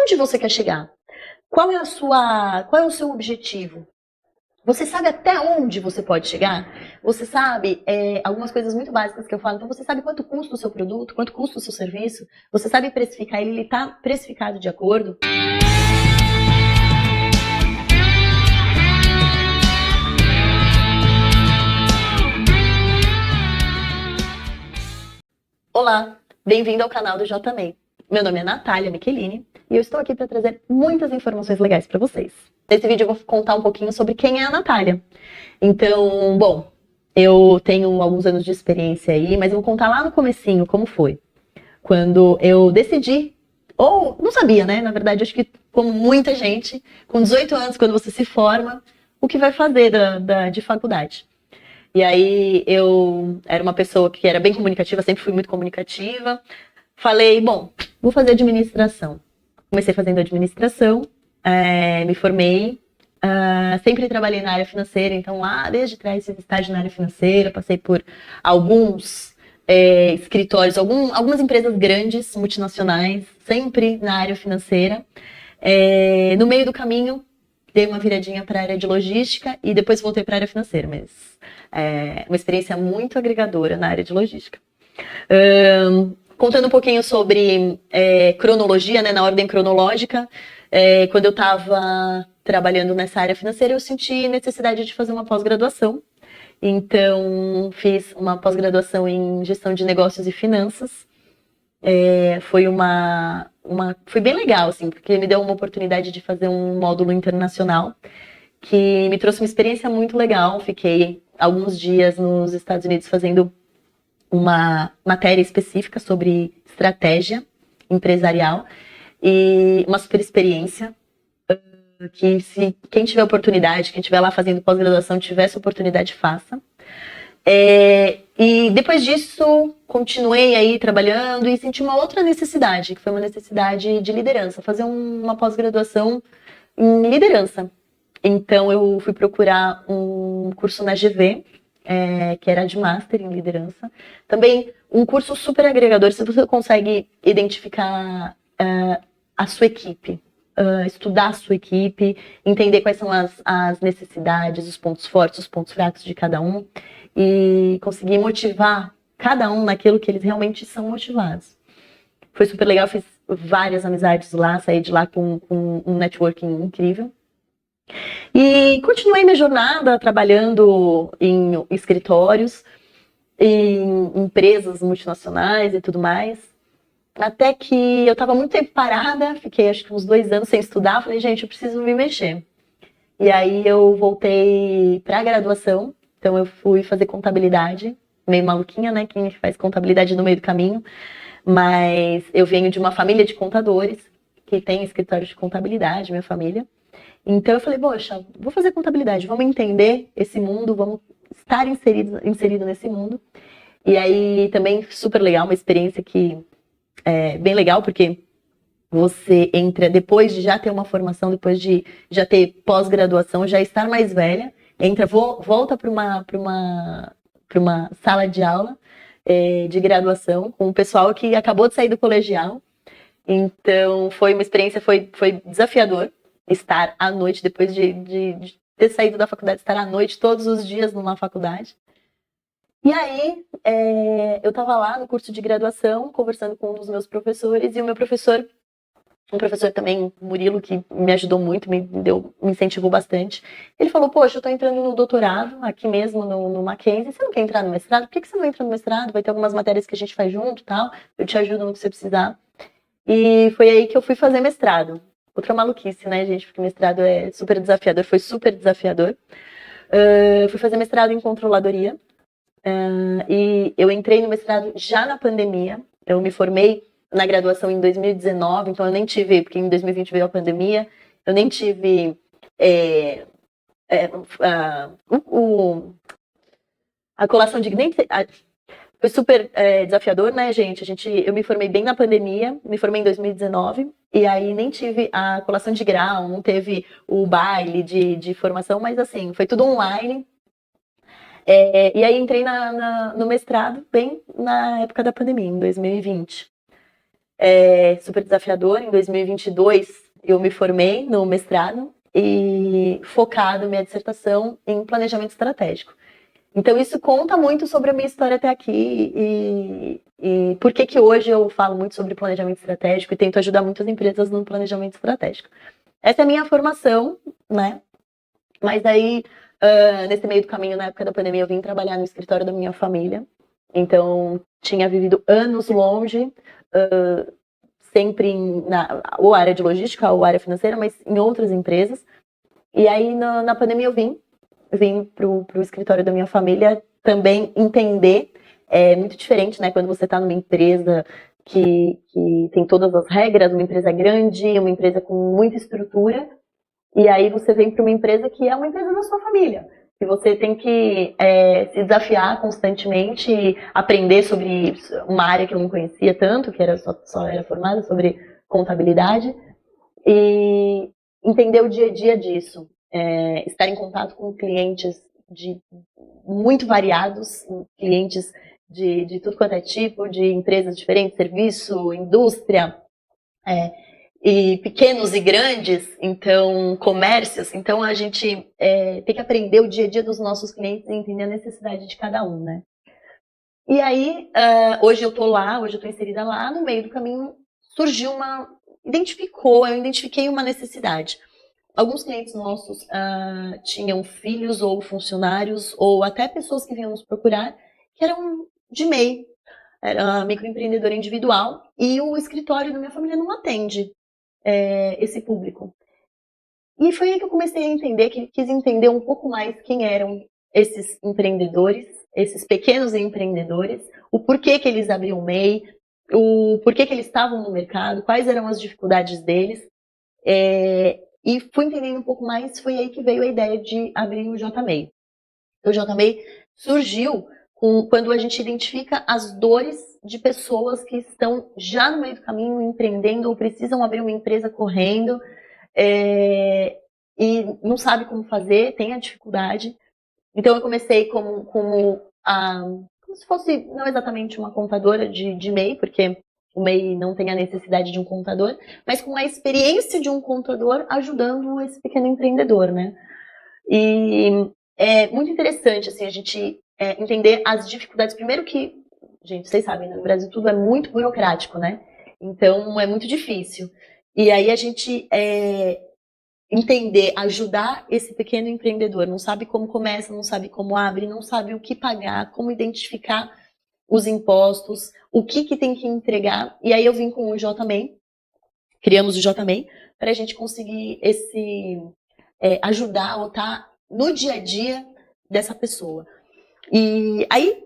Aonde você quer chegar? Qual é o seu objetivo? Você sabe até onde você pode chegar? Você sabe algumas coisas muito básicas que eu falo. Então, você sabe quanto custa o seu produto, quanto custa o seu serviço? Você sabe precificar ele está precificado de acordo? Olá, bem-vindo ao canal do JMEI. Meu nome é Natália Michelini e eu estou aqui para trazer muitas informações legais para vocês. Nesse vídeo eu vou contar um pouquinho sobre quem é a Natália. Então, bom, eu tenho alguns anos de experiência aí, mas eu vou contar lá no comecinho como foi. Quando eu decidi, ou não sabia, né? Na verdade, acho que como muita gente, com 18 anos, quando você se forma, o que vai fazer de faculdade. E aí eu era uma pessoa que era bem comunicativa, sempre fui muito comunicativa. Falei, bom, vou fazer administração. Comecei fazendo administração, me formei. Sempre trabalhei na área financeira, então lá desde trás fiz estágio na área financeira, passei por alguns escritórios, algumas empresas grandes, multinacionais, sempre na área financeira. No meio do caminho, dei uma viradinha para a área de logística e depois voltei para a área financeira, mas uma experiência muito agregadora na área de logística. Contando um pouquinho sobre cronologia, né, na ordem cronológica, quando eu estava trabalhando nessa área financeira, eu senti necessidade de fazer uma pós-graduação. Então, fiz uma pós-graduação em gestão de negócios e finanças. Foi bem legal, assim, porque me deu uma oportunidade de fazer um módulo internacional que me trouxe uma experiência muito legal. Fiquei alguns dias nos Estados Unidos fazendo uma matéria específica sobre estratégia empresarial e uma super experiência que se quem tiver oportunidade, quem estiver lá fazendo pós-graduação, tiver essa oportunidade, faça. E depois disso, continuei aí trabalhando e senti uma outra necessidade, que foi uma necessidade de liderança, fazer uma pós-graduação em liderança. Então, eu fui procurar um curso na GV, que era de Master em Liderança. Também um curso super agregador, se você consegue identificar a sua equipe, estudar a sua equipe, entender quais são as necessidades, os pontos fortes, os pontos fracos de cada um e conseguir motivar cada um naquilo que eles realmente são motivados. Foi super legal, fiz várias amizades lá, saí de lá com um networking incrível. E continuei minha jornada trabalhando em escritórios, em empresas multinacionais e tudo mais. Até que eu estava muito tempo parada, fiquei acho que uns 2 anos sem estudar. Falei, gente, eu preciso me mexer. E aí eu voltei para a graduação, então eu fui fazer contabilidade, meio maluquinha, né? Quem faz contabilidade no meio do caminho. Mas eu venho de uma família de contadores, que tem escritório de contabilidade, minha família. Então eu falei, poxa, vou fazer contabilidade, vamos entender esse mundo, vamos estar inserido nesse mundo. E aí também super legal, uma experiência que é bem legal, porque você entra, depois de já ter uma formação, depois de já ter pós-graduação, já estar mais velha, volta para uma sala de aula de graduação com o pessoal que acabou de sair do colegial. Então foi uma experiência, foi desafiador estar à noite, depois de ter saído da faculdade, estar à noite todos os dias numa faculdade. E aí, eu estava lá no curso de graduação, conversando com um dos meus professores, e o meu professor, um professor também, Murilo, que me ajudou muito, me incentivou bastante. Ele falou, poxa, eu estou entrando no doutorado, aqui mesmo no Mackenzie, você não quer entrar no mestrado? Por que você não entra no mestrado? Vai ter algumas matérias que a gente faz junto e tal, eu te ajudo no que você precisar. E foi aí que eu fui fazer mestrado. Outra maluquice, né, gente? Porque mestrado é super desafiador, foi super desafiador. Fui fazer mestrado em controladoria. E eu entrei no mestrado já na pandemia. Eu me formei na graduação em 2019, então eu nem tive, porque em 2020 veio a pandemia, eu nem tive a colação de... Foi super desafiador, né, gente? Eu me formei bem na pandemia, me formei em 2019, e aí nem tive a colação de grau, não teve o baile de formação, mas assim, foi tudo online. E aí entrei no mestrado bem na época da pandemia, em 2020. super desafiador. Em 2022, eu me formei no mestrado e focado minha dissertação em planejamento estratégico. Então, isso conta muito sobre a minha história até aqui e por que hoje eu falo muito sobre planejamento estratégico e tento ajudar muitas empresas no planejamento estratégico. Essa é a minha formação, né? Mas aí, nesse meio do caminho, na época da pandemia, eu vim trabalhar no escritório da minha família. Então, tinha vivido anos longe, sempre ou área de logística ou área financeira, mas em outras empresas. E aí, na pandemia, eu vim pro escritório da minha família também entender. É muito diferente, né? Quando você está numa empresa que tem todas as regras, uma empresa grande, uma empresa com muita estrutura, e aí você vem para uma empresa que é uma empresa da sua família, que você tem que se desafiar constantemente, aprender sobre uma área que eu não conhecia tanto, que era só era formada sobre contabilidade, e entender o dia a dia disso, estar em contato com clientes muito variados, clientes de tudo quanto é tipo, de empresas diferentes, serviço, indústria, e pequenos e grandes, então comércios, então a gente tem que aprender o dia a dia dos nossos clientes e entender a necessidade de cada um, né? E aí, hoje eu estou inserida lá, no meio do caminho surgiu eu identifiquei uma necessidade. Alguns clientes nossos tinham filhos ou funcionários, ou até pessoas que vinham nos procurar, que eram de MEI, era microempreendedor individual, e o escritório da minha família não atende esse público. E foi aí que eu comecei a entender, que quis entender um pouco mais quem eram esses empreendedores, esses pequenos empreendedores, o porquê que eles abriam o MEI, o porquê que eles estavam no mercado, quais eram as dificuldades deles. E fui entendendo um pouco mais, foi aí que veio a ideia de abrir o JMEI. O JMEI surgiu quando a gente identifica as dores de pessoas que estão já no meio do caminho, empreendendo, ou precisam abrir uma empresa correndo, e não sabe como fazer, tem a dificuldade. Então eu comecei como se fosse não exatamente uma contadora de MEI, porque o MEI não tem a necessidade de um contador, mas com a experiência de um contador ajudando esse pequeno empreendedor, né? E é muito interessante, assim, a gente entender as dificuldades. Primeiro que, gente, vocês sabem, né, no Brasil tudo é muito burocrático, né? Então é muito difícil. E aí a gente entender, ajudar esse pequeno empreendedor, não sabe como começa, não sabe como abre, não sabe o que pagar, como identificar os impostos, o que tem que entregar. E aí eu vim com o JMEI, criamos o JMEI, para a gente conseguir ajudar ou estar no dia a dia dessa pessoa. E aí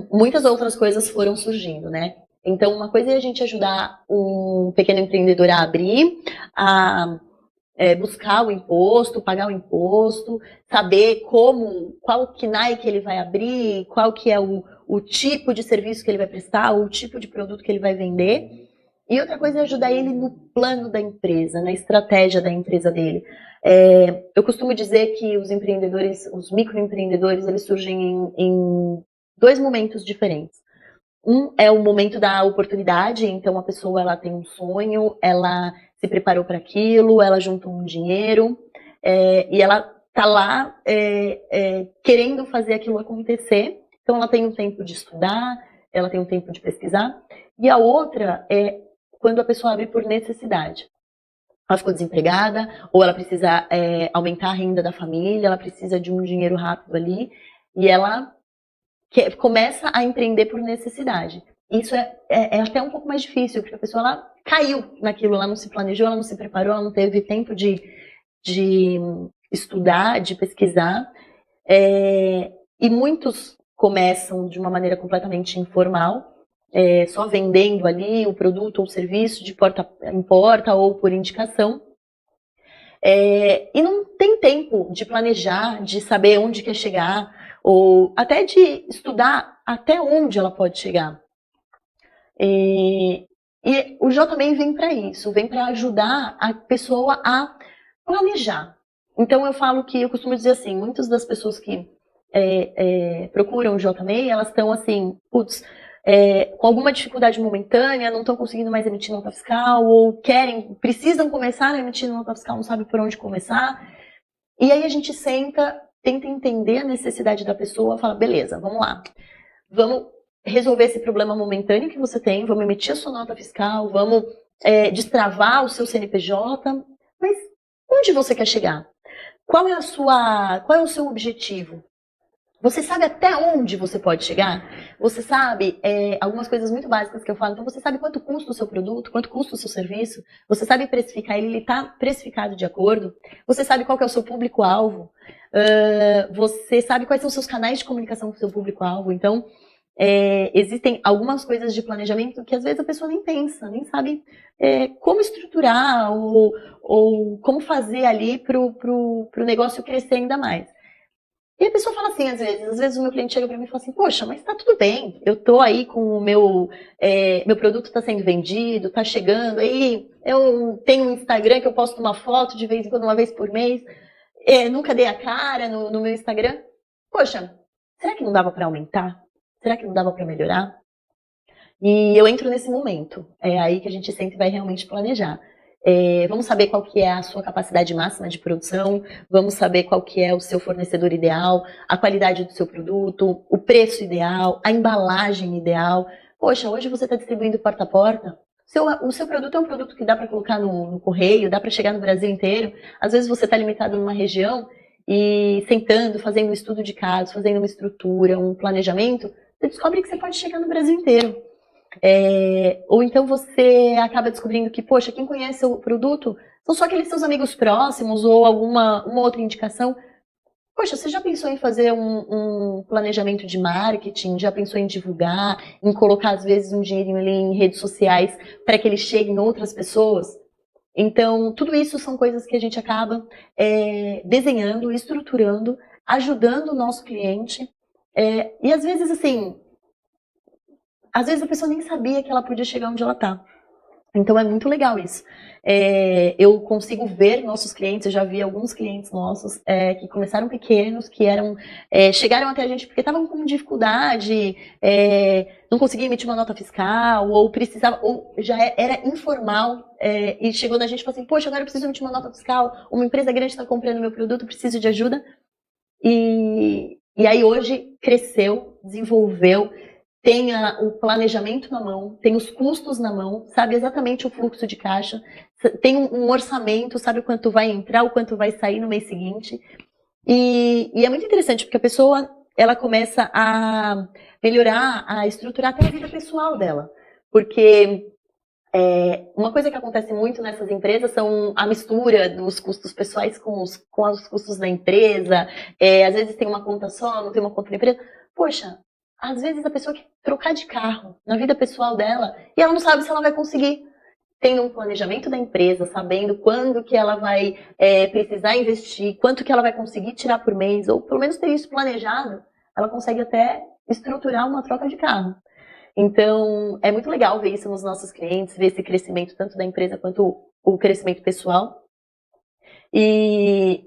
muitas outras coisas foram surgindo, né? Então uma coisa é a gente ajudar um pequeno empreendedor a abrir, a buscar o imposto, pagar o imposto, saber qual KNAI que ele vai abrir, qual que é o tipo de serviço que ele vai prestar, o tipo de produto que ele vai vender. E outra coisa é ajudar ele no plano da empresa, na estratégia da empresa dele. Eu costumo dizer que os empreendedores, os microempreendedores, eles surgem em dois momentos diferentes. Um é o momento da oportunidade, então a pessoa ela tem um sonho, ela se preparou para aquilo, ela juntou um dinheiro e ela está lá querendo fazer aquilo acontecer. Então ela tem um tempo de estudar, ela tem um tempo de pesquisar. E a outra é quando a pessoa abre por necessidade. Ela ficou desempregada, ou ela precisa aumentar a renda da família, ela precisa de um dinheiro rápido ali, e ela começa a empreender por necessidade. Isso é até um pouco mais difícil, porque a pessoa ela caiu naquilo, ela não se planejou, ela não se preparou, ela não teve tempo de estudar, de pesquisar. E muitos começam de uma maneira completamente informal, só vendendo ali o produto ou o serviço de porta em porta ou por indicação. E não tem tempo de planejar, de saber onde quer chegar, ou até de estudar até onde ela pode chegar. E o J também vem para isso, vem para ajudar a pessoa a planejar. Então eu costumo dizer assim, muitas das pessoas que procuram o JMEI, elas estão assim, putz, com alguma dificuldade momentânea, não estão conseguindo mais emitir nota fiscal, ou precisam começar a emitir nota fiscal, não sabe por onde começar. E aí a gente senta, tenta entender a necessidade da pessoa, fala, beleza, vamos lá. Vamos resolver esse problema momentâneo que você tem, vamos emitir a sua nota fiscal, vamos destravar o seu CNPJ, mas onde você quer chegar? Qual é o seu objetivo? Você sabe até onde você pode chegar? Você sabe algumas coisas muito básicas que eu falo. Então, você sabe quanto custa o seu produto, quanto custa o seu serviço? Você sabe precificar ele está precificado de acordo? Você sabe qual que é o seu público-alvo? Você sabe quais são os seus canais de comunicação com o seu público-alvo? Então, existem algumas coisas de planejamento que às vezes a pessoa nem pensa, nem sabe como estruturar ou como fazer ali para o negócio crescer ainda mais. E a pessoa fala assim, às vezes o meu cliente chega para mim e fala assim, poxa, mas tá tudo bem, eu tô aí com o meu produto está sendo vendido, tá chegando, aí eu tenho um Instagram que eu posto uma foto de vez em quando, uma vez por mês, nunca dei a cara no meu Instagram. Poxa, será que não dava para aumentar? Será que não dava para melhorar? E eu entro nesse momento, é aí que a gente sempre vai realmente planejar. Vamos saber qual que é a sua capacidade máxima de produção, vamos saber qual que é o seu fornecedor ideal, a qualidade do seu produto, o preço ideal, a embalagem ideal. Poxa, hoje você está distribuindo porta a porta, o seu produto é um produto que dá para colocar no correio, dá para chegar no Brasil inteiro. Às vezes você está limitado numa região e sentando, fazendo um estudo de caso, fazendo uma estrutura, um planejamento, você descobre que você pode chegar no Brasil inteiro. Ou então você acaba descobrindo que, poxa, quem conhece o produto são só aqueles seus amigos próximos ou uma outra indicação. Poxa, você já pensou em fazer um planejamento de marketing? Já pensou em divulgar, em colocar às vezes um dinheirinho ali em redes sociais para que ele chegue em outras pessoas? Então, tudo isso são coisas que a gente acaba desenhando, estruturando, ajudando o nosso cliente. E às vezes, assim, a pessoa nem sabia que ela podia chegar onde ela está. Então é muito legal isso. Eu consigo ver nossos clientes, eu já vi alguns clientes nossos que começaram pequenos, que chegaram até a gente porque estavam com dificuldade, não conseguiam emitir uma nota fiscal, ou precisava, ou já era informal, e chegou na gente e falou assim, poxa, agora eu preciso emitir uma nota fiscal, uma empresa grande está comprando meu produto, preciso de ajuda. E aí hoje cresceu, desenvolveu, tem o planejamento na mão, tem os custos na mão, sabe exatamente o fluxo de caixa, tem um orçamento, sabe o quanto vai entrar, o quanto vai sair no mês seguinte. E é muito interessante, porque a pessoa ela começa a melhorar, a estruturar até a vida pessoal dela. Porque uma coisa que acontece muito nessas empresas são a mistura dos custos pessoais com os custos da empresa. Às vezes tem uma conta só, não tem uma conta da empresa. Poxa, às vezes a pessoa quer trocar de carro na vida pessoal dela e ela não sabe se ela vai conseguir. Tendo um planejamento da empresa, sabendo quando que ela vai precisar investir, quanto que ela vai conseguir tirar por mês, ou pelo menos ter isso planejado, ela consegue até estruturar uma troca de carro. Então, é muito legal ver isso nos nossos clientes, ver esse crescimento tanto da empresa quanto o crescimento pessoal. E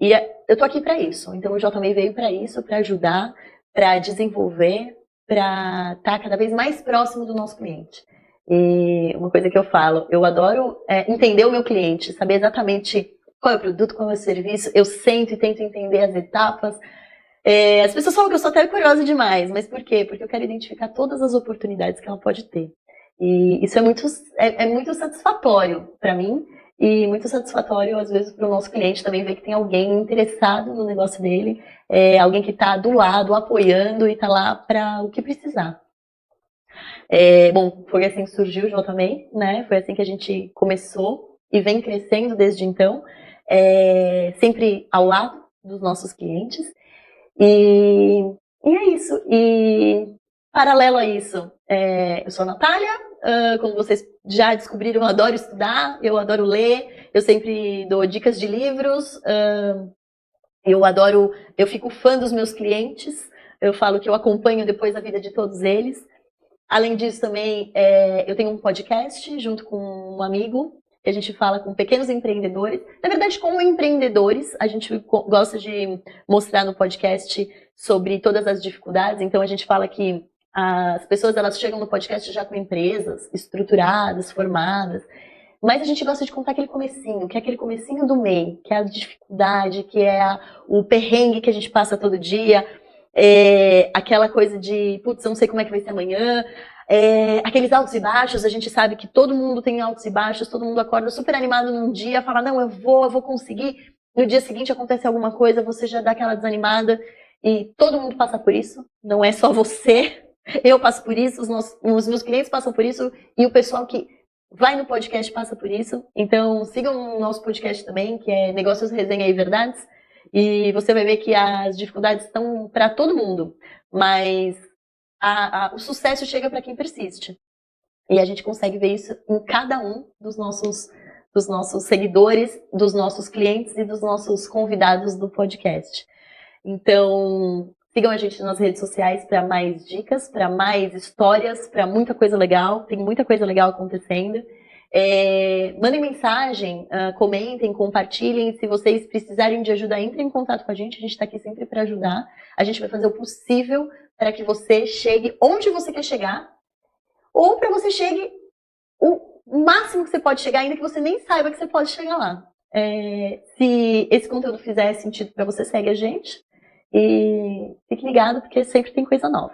eu tô aqui para isso. Então, o JMEI veio para isso, para ajudar, para desenvolver, para estar cada vez mais próximo do nosso cliente. E uma coisa que eu falo, eu adoro entender o meu cliente, saber exatamente qual é o produto, qual é o serviço. Eu sento e tento entender as etapas. As pessoas falam que eu sou até curiosa demais, mas por quê? Porque eu quero identificar todas as oportunidades que ela pode ter. E isso é muito satisfatório para mim e muito satisfatório, às vezes, para o nosso cliente também ver que tem alguém interessado no negócio dele, alguém que está do lado, apoiando e está lá para o que precisar. Bom, foi assim que surgiu o JMEI, né? Foi assim que a gente começou e vem crescendo desde então, sempre ao lado dos nossos clientes. E é isso. E paralelo a isso, eu sou a Natália, como vocês já descobriram, eu adoro estudar, eu adoro ler, eu sempre dou dicas de livros, eu fico fã dos meus clientes, eu falo que eu acompanho depois a vida de todos eles. Além disso também, eu tenho um podcast junto com um amigo, que a gente fala com pequenos empreendedores. Na verdade, com empreendedores, a gente gosta de mostrar no podcast sobre todas as dificuldades. Então, a gente fala que As pessoas, elas chegam no podcast já com empresas estruturadas, formadas, mas a gente gosta de contar aquele comecinho, que é aquele comecinho do MEI, que é a dificuldade, que é o perrengue que a gente passa todo dia, aquela coisa de, putz, eu não sei como é que vai ser amanhã, aqueles altos e baixos, a gente sabe que todo mundo tem altos e baixos, todo mundo acorda super animado num dia, fala, não, eu vou conseguir, no dia seguinte acontece alguma coisa, você já dá aquela desanimada, e todo mundo passa por isso, não é só você, eu passo por isso, os meus clientes passam por isso, e o pessoal que vai no podcast passa por isso. Então sigam o nosso podcast também, que é Negócios, Resenha e Verdades, e você vai ver que as dificuldades estão para todo mundo, mas o sucesso chega para quem persiste. E a gente consegue ver isso em cada um dos nossos seguidores, dos nossos clientes e dos nossos convidados do podcast. Então, sigam a gente nas redes sociais para mais dicas, para mais histórias, para muita coisa legal. Tem muita coisa legal acontecendo. Mandem mensagem, comentem, compartilhem. Se vocês precisarem de ajuda, entrem em contato com a gente. A gente está aqui sempre para ajudar. A gente vai fazer o possível para que você chegue onde você quer chegar, ou para você chegue o máximo que você pode chegar, ainda que você nem saiba que você pode chegar lá. Se esse conteúdo fizer sentido para você, segue a gente. E fique ligado, porque sempre tem coisa nova.